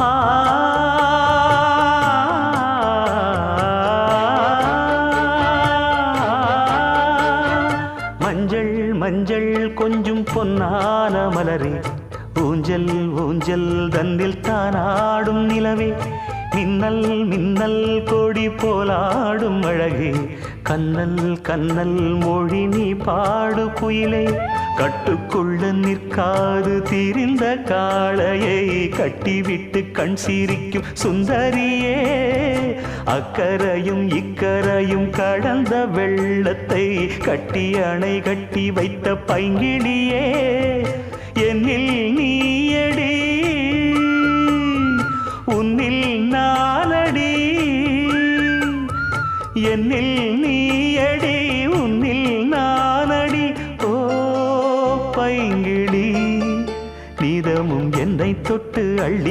ஆ மஞ்சள் மஞ்சள் கொஞ்சம் பொன்னான மலரே ஊஞ்சல் ஊஞ்சல் தன்னில் தானாடும் நிலவே மின்னல் மின்னல் கொடி போலாடும் அழகே கண்ணல் கண்ணல் மொழி நீ பாடு குயிலே கட்டுக்குள்ள நிற்காது திரிந்த காளையை கட்டிவிட்டு கண் சிரிக்கும் சுந்தரியே அக்கரையும் இக்கரையும் கடந்த வெள்ளத்தை கட்டி அணை கட்டி வைத்த பைங்கிளியே என்னில் நீயடி உன்னில் நானடி என்னில் நீயடி உன்னில் நானடி ஓ பைங்கிளி நீதமும் என்னை தொட்டு அள்ளி